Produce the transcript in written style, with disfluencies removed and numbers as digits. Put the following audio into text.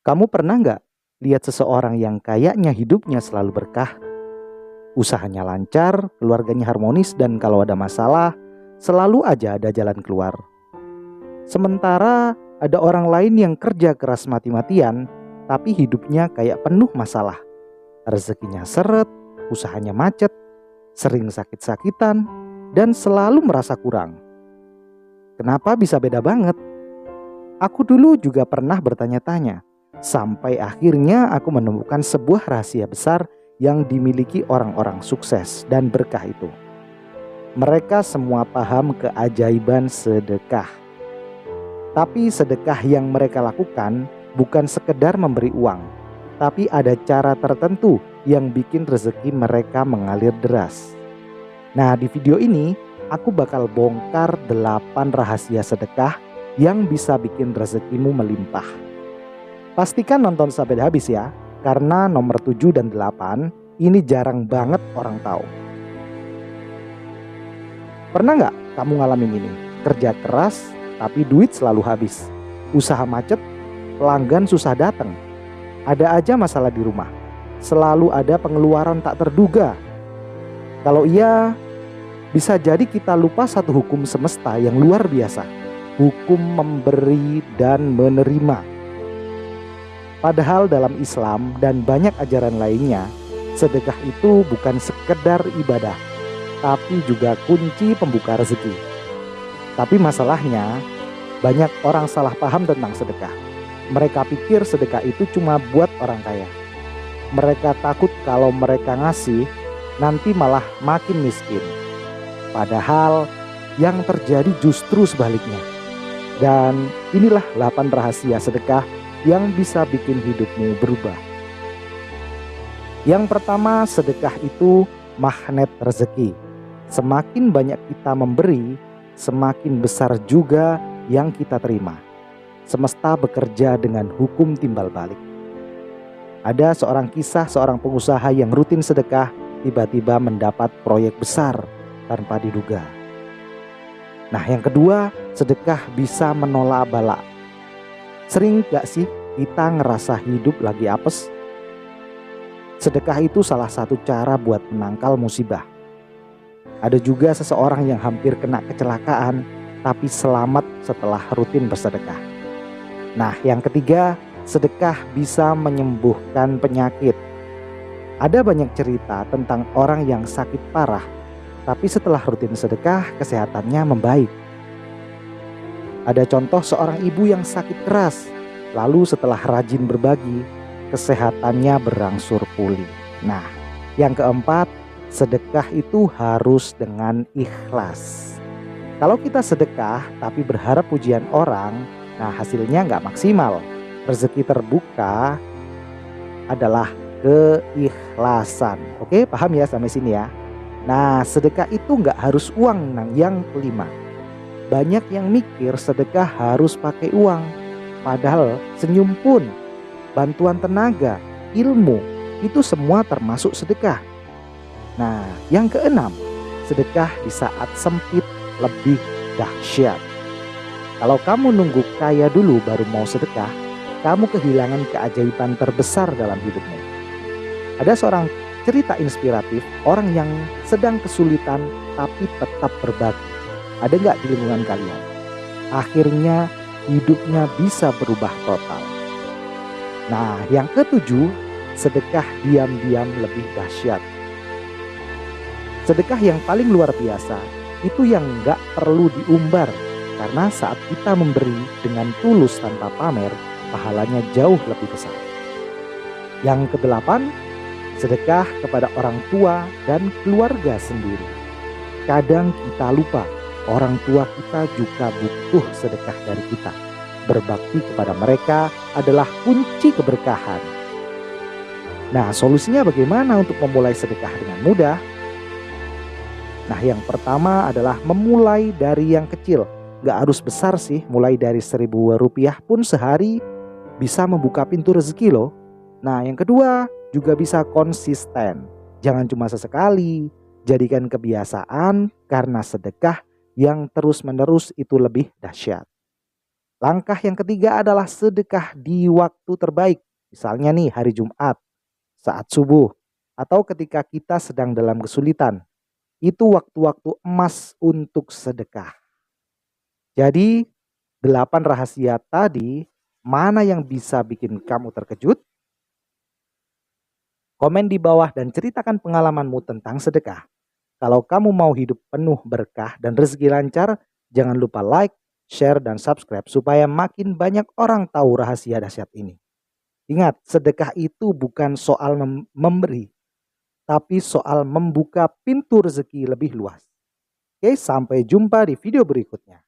Kamu pernah nggak lihat seseorang yang kayaknya hidupnya selalu berkah, usahanya lancar, keluarganya harmonis, dan kalau ada masalah, selalu aja ada jalan keluar. Sementara ada orang lain yang kerja keras mati-matian, tapi hidupnya kayak penuh masalah. Rezekinya seret, usahanya macet, sering sakit-sakitan, dan selalu merasa kurang. Kenapa bisa beda banget? Aku dulu juga pernah bertanya-tanya. Sampai akhirnya aku menemukan sebuah rahasia besar yang dimiliki orang-orang sukses dan berkah itu. Mereka semua paham keajaiban sedekah. Tapi sedekah yang mereka lakukan bukan sekedar memberi uang, tapi ada cara tertentu yang bikin rezeki mereka mengalir deras. Nah, di video ini aku bakal bongkar 8 rahasia sedekah yang bisa bikin rezekimu melimpah. Pastikan nonton sampai habis ya, karena nomor 7 dan 8 ini jarang banget orang tahu. Pernah nggak kamu ngalamin ini? Kerja keras tapi duit selalu habis. Usaha macet, pelanggan susah datang. Ada aja masalah di rumah. Selalu ada pengeluaran tak terduga. Kalau iya, bisa jadi kita lupa satu hukum semesta yang luar biasa. Hukum memberi dan menerima. Padahal dalam Islam dan banyak ajaran lainnya, sedekah itu bukan sekedar ibadah, tapi juga kunci pembuka rezeki. Tapi masalahnya, banyak orang salah paham tentang sedekah. Mereka pikir sedekah itu cuma buat orang kaya. Mereka takut kalau mereka ngasih, nanti malah makin miskin. Padahal yang terjadi justru sebaliknya. Dan inilah 8 rahasia sedekah yang bisa bikin hidupmu berubah. Yang pertama, sedekah itu magnet rezeki. Semakin banyak kita memberi, semakin besar juga yang kita terima. Semesta bekerja dengan hukum timbal balik. Ada seorang pengusaha yang rutin sedekah, tiba-tiba mendapat proyek besar tanpa diduga. Nah, yang kedua, sedekah bisa menolak bala. Sering gak sih kita ngerasa hidup lagi apes? Sedekah itu salah satu cara buat menangkal musibah. Ada juga seseorang yang hampir kena kecelakaan tapi selamat setelah rutin bersedekah. Nah, yang ketiga, sedekah bisa menyembuhkan penyakit. Ada banyak cerita tentang orang yang sakit parah, tapi setelah rutin sedekah kesehatannya membaik. Ada contoh seorang ibu yang sakit keras, lalu setelah rajin berbagi, kesehatannya berangsur pulih. Nah, yang keempat, sedekah itu harus dengan ikhlas. Kalau kita sedekah tapi berharap pujian orang, nah hasilnya nggak maksimal. Rezeki terbuka adalah keikhlasan. Oke, paham ya sampai sini ya? Nah, sedekah itu nggak harus uang. Nah, yang kelima, banyak yang mikir sedekah harus pakai uang. Padahal senyum pun, bantuan tenaga, ilmu, itu semua termasuk sedekah. Nah, yang keenam, sedekah di saat sempit lebih dahsyat. Kalau kamu nunggu kaya dulu baru mau sedekah, kamu kehilangan keajaiban terbesar dalam hidupmu. Ada seorang cerita inspiratif, orang yang sedang kesulitan tapi tetap berbagi. Ada nggak di lingkungan kalian? Akhirnya hidupnya bisa berubah total. Nah, yang ketujuh, sedekah diam-diam lebih dahsyat. Sedekah yang paling luar biasa itu yang nggak perlu diumbar, karena saat kita memberi dengan tulus tanpa pamer, pahalanya jauh lebih besar. Yang kedelapan, sedekah kepada orang tua dan keluarga sendiri. Kadang kita lupa, orang tua kita juga butuh sedekah dari kita. Berbakti kepada mereka adalah kunci keberkahan. Nah, solusinya bagaimana untuk memulai sedekah dengan mudah? Nah, yang pertama adalah memulai dari yang kecil. Gak harus besar sih, mulai dari Rp1.000 pun sehari bisa membuka pintu rezeki loh. Nah, yang kedua juga bisa konsisten. Jangan cuma sesekali, jadikan kebiasaan, karena sedekah yang terus-menerus itu lebih dahsyat. Langkah yang ketiga adalah sedekah di waktu terbaik. Misalnya nih hari Jumat, saat subuh, atau ketika kita sedang dalam kesulitan. Itu waktu-waktu emas untuk sedekah. Jadi 8 rahasia tadi, mana yang bisa bikin kamu terkejut? Komen di bawah dan ceritakan pengalamanmu tentang sedekah. Kalau kamu mau hidup penuh berkah dan rezeki lancar, jangan lupa like, share, dan subscribe supaya makin banyak orang tahu rahasia dahsyat ini. Ingat, sedekah itu bukan soal memberi, tapi soal membuka pintu rezeki lebih luas. Oke, sampai jumpa di video berikutnya.